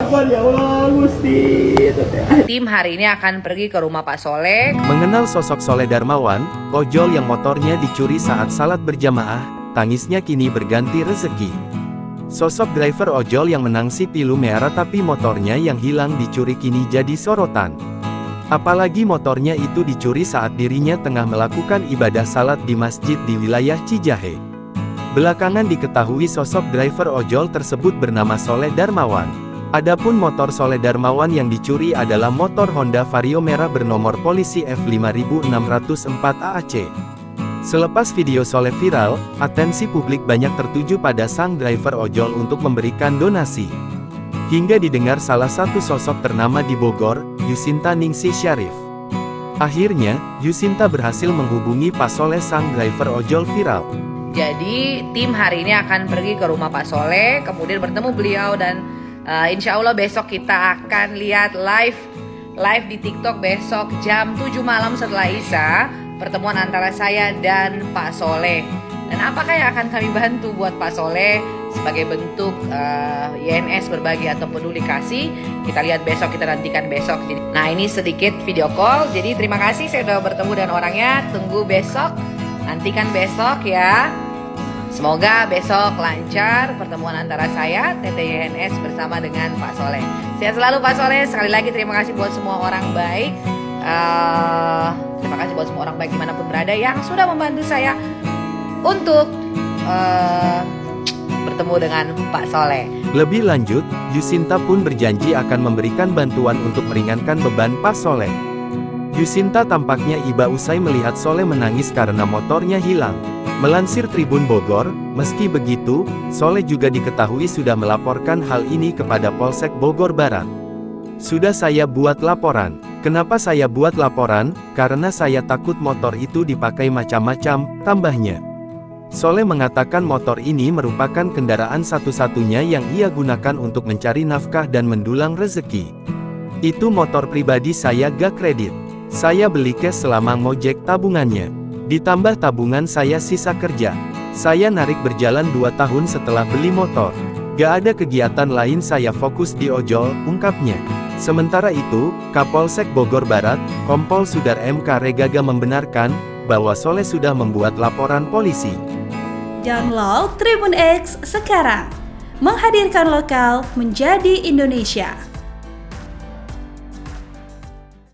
sabar ya Allah Gusti. Tim hari ini akan pergi ke rumah Pak Soleh. Mengenal sosok Soleh Darmawan, ojol yang motornya dicuri saat salat berjamaah, tangisnya kini berganti rezeki. Sosok driver ojol yang menangsi pilu merah tapi motornya yang hilang dicuri kini jadi sorotan. Apalagi motornya itu dicuri saat dirinya tengah melakukan ibadah salat di masjid di wilayah Cijahe. Belakangan diketahui sosok driver ojol tersebut bernama Soleh Darmawan. Adapun motor Soleh Darmawan yang dicuri adalah motor Honda Vario merah bernomor polisi F5604 AAC. Selepas video Soleh viral, atensi publik banyak tertuju pada sang driver ojol untuk memberikan donasi. Hingga didengar salah satu sosok ternama di Bogor, Yusinta Ningsih Syarif. Akhirnya, Yusinta berhasil menghubungi Pak Soleh sang driver ojol viral. Jadi tim hari ini akan pergi ke rumah Pak Soleh, kemudian bertemu beliau dan insya Allah besok kita akan lihat live di TikTok besok jam 7 malam setelah Isya, pertemuan antara saya dan Pak Soleh. Dan apakah yang akan kami bantu buat Pak Soleh sebagai bentuk YNS berbagi atau peduli kasih, kita lihat besok, kita nantikan besok. Nah, ini sedikit video call, jadi terima kasih saya sudah bertemu dengan orangnya. Tunggu besok, nantikan besok ya. Semoga besok lancar pertemuan antara saya, TT YNS bersama dengan Pak Soleh. Sehat selalu Pak Soleh, sekali lagi terima kasih buat semua orang baik. Terima kasih buat semua orang baik dimanapun berada yang sudah membantu saya untuk bertemu dengan Pak Soleh. Lebih lanjut, Yusinta pun berjanji akan memberikan bantuan untuk meringankan beban Pak Soleh. Yusinta tampaknya iba usai melihat Soleh menangis karena motornya hilang. Melansir Tribun Bogor, meski begitu, Soleh juga diketahui sudah melaporkan hal ini kepada Polsek Bogor Barat. Sudah saya buat laporan. Kenapa saya buat laporan? Karena saya takut motor itu dipakai macam-macam, tambahnya. Soleh mengatakan motor ini merupakan kendaraan satu-satunya yang ia gunakan untuk mencari nafkah dan mendulang rezeki. Itu motor pribadi saya gak kredit. Saya beli cash selama ngojek tabungannya. Ditambah tabungan saya sisa kerja. Saya narik berjalan 2 tahun setelah beli motor. Gak ada kegiatan lain, saya fokus di ojol, ungkapnya. Sementara itu, Kapolsek Bogor Barat, Kompol Sudar MK Regaga membenarkan bahwa Soleh sudah membuat laporan polisi. Download Tribun X sekarang, menghadirkan lokal menjadi Indonesia.